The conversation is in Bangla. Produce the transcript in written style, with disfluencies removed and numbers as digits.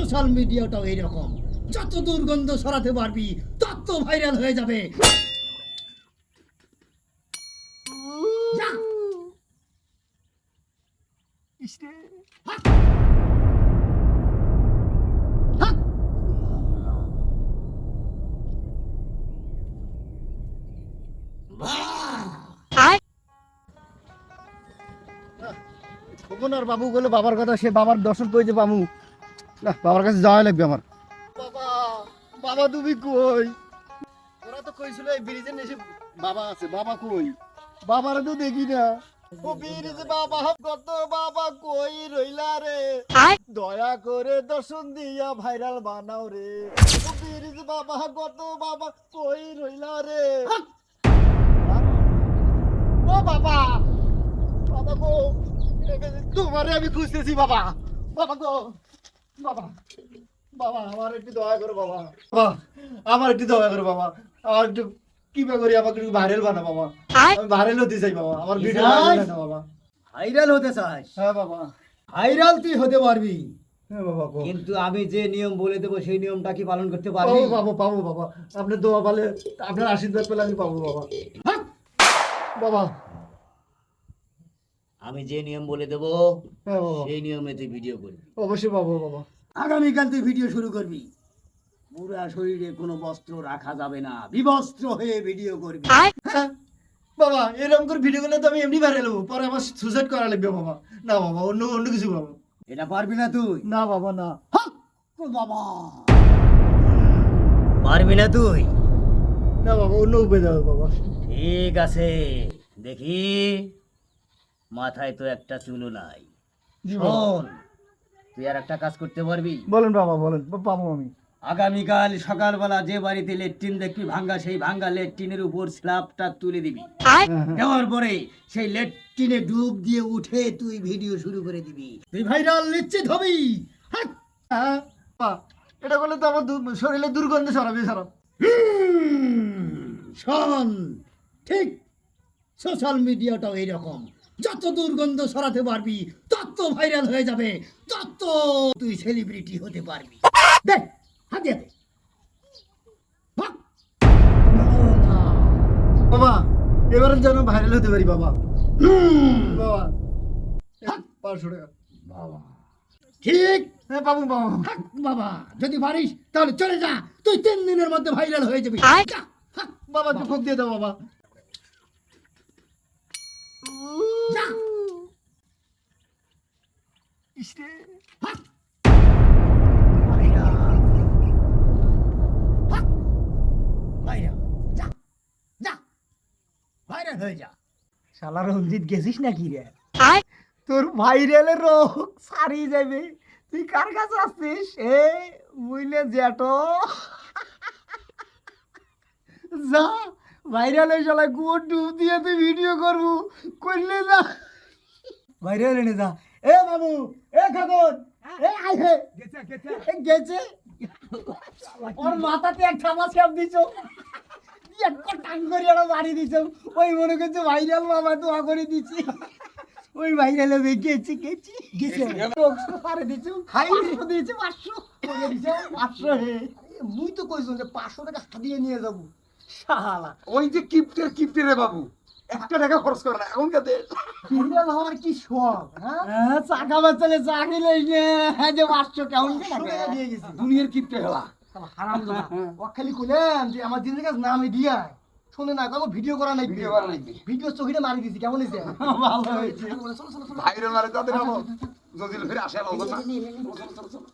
সোশ্যাল মিডিয়াটাও এইরকম, যত দুর্গন্ধ ছড়াতে পারবি তত ভাইরাল হয়ে যাবে। যা। হাট। হাট। আর বাবু বলে বাবার কথা, সে বাবার দর্শন করেছে বাবু, না বাবার কাছে যাওয়া লাগবে আমার। বাবা, বাবা তুমি কই? ওরা তো কইছিল এই ব্রিজের নিচে বাবা আছে, বাবা কই? বাবারে তো দেখি না। ও ব্রিজে বাবা কত, বাবা কই রইলা রে? দয়া করে দর্শন দিয়া ভাইরাল বানাও রে। ও ব্রিজে বাবা কত, বাবা কই রইলা রে? ও বাবা, বাবা গো, তোমারে আমি খুঁজতেছি বাবা। বাবা গো, বাবা, বাবা আমার একটু দয়া করো বাবা। বাবা আমার একটু দয়া করো বাবা, আমার একটু কিভাবে করি আমাকে একটু ভাইরাল বানা বাবা। আমি ভাইরাল হতে চাই বাবা, আমার ভিডিও ভাইরাল না বাবা। ভাইরাল হতে চাস? হ্যাঁ বাবা। ভাইরাল তুই হতে পারবি, হ্যাঁ বাবা গো। কিন্তু আমি যে নিয়ম বলে দেবো সেই নিয়মটা কি পালন করতে পারবি? পাবো পাবো পাবো বাবা, আপনার দোয়া পালে, আপনার আশীর্বাদ পেলে আমি পাবো বাবা। হ্যাঁ বাবা। আমি যে নিয়ম বলে দেবো হ্যাঁ বাবা, সেই নিয়মে তুই ভিডিও করবি। অবশ্যই পাবো বাবা। আগামীকাল তুই ভিডিও শুরু করবি। পুরা শরীরে কোনো বস্ত্র রাখা যাবে না, বিবস্ত্র হয়ে ভিডিও করবি। হ্যাঁ বাবা, এরকম করে ভিডিও করলে তো আমি এমনি ভাইরাল হবো, পরে আমার সুসাইড করা লাগবে বাবা। না বাবা, অন্য অন্য কিছু বাবা। এটা পারবি না তুই? না বাবা না। বাবা পারবি না তুই? না বাবা, অন্য উপায় দাও বাবা। ঠিক আছে, দেখি মাথায় তো একটা চুলও নাই। জি বাবা। শোন, তুই আর একটা কাজ করতে পারবি। বলেন বাবা, বলেন, পাবো আমি। আগামীকাল সকালবেলা যে বাড়িতে লেট্রিন দেখবি ভাঙ্গা, সেই ভাঙ্গা লেট্রিনের উপর স্ল্যাবটা তুলে দিবি। দেওয়ার পরে সেই লেট্রিনে ডুব দিয়ে উঠে তুই ভিডিও শুরু করে দিবি। তুই ভাইরাল নিশ্চিত হবি। হ্যাঁ বাবা, এটা করলে তো আমার শরীরে দুর্গন্ধ ছড়াবে সরব। শোন, ঠিক সোশ্যাল মিডিয়াটাও এইরকম, যত দুর্গন্ধ ছড়াতে পারবি তত ভাইরাল হয়ে যাবে, তত তুই সেলিব্রিটি হতে পারবি। দেখ হাত দিয়ে দে। ভাগ। বাবা এবারে যেন ভাইরাল হতে পারি বাবা। বাবা 500 টাকা। বাবা ঠিক। হ্যাঁ পাবো বাবা। থাক বাবা, যদি পারিস তাহলে চলে যা, তুই 3 দিনের মধ্যে ভাইরাল হয়ে যাবি। যা, থাক। বাবা একটু ফোন দিয়ে দাও বাবা। যা। ইসরে। থাক। ভাইরাল। থাক। ভাইরাল। যা, যা, ভাইরাল হয়ে যা। শালা রঞ্জিত গেছিস নাকি রে? তোর ভাইরালের রোগ সারিয়ে যাবে। তুই কার কাছে আসছিস? এ বুঝলে জ্যাঠো, যা ভাইরাল হয়ে শালা কুয়োর ডুব দিয়ে তুই ভিডিও করবো, করলে যা ভাইরাল এনে যা। এ বাবু, এ খাগন, এ আই হে গেছে, ওর মাথাতে এক থামাস ক্যাপ দিছো, একটা টান করে ওরা বাড়ি দিছো। ওই মনে করছে ভাইরাল, বাবা দোয়া করে দিচ্ছি। ওই ভাইরালে গেছে গেছি গেছে পারে দিছো, হাই দিয়েছে 500 করে দিছো 500। হে মুই তো কইছো যে 500 টাকা হাতিয়ে নিয়ে যাবো। শালা ওই যে কিপ্টে রে বাবু, 1 টাকা খরচ করে না এখন কাতে। ভাইরাল হওয়ার কি শখ? হ্যাঁ চাকা বাচ্চালে চাকরি লই নে, যে 500 কেমন টাকা দিয়ে গেছি। দুনিয়ার কিপ্টে হেলা। হারাম দাদা ও খালি কইলাম যে আমার দিনের কাছে নামে দিয়া শুনে না কো ভিডিও করা নাই, ভিডিও করা নাই। ভিডিও চোখে মারি দিছি। কেমন হইছে? ভালো হইছে। চলো চলো চলো। ভাইরাল মারে তাদের নাম জজিল ফিরে আসে না। চলো চলো চলো।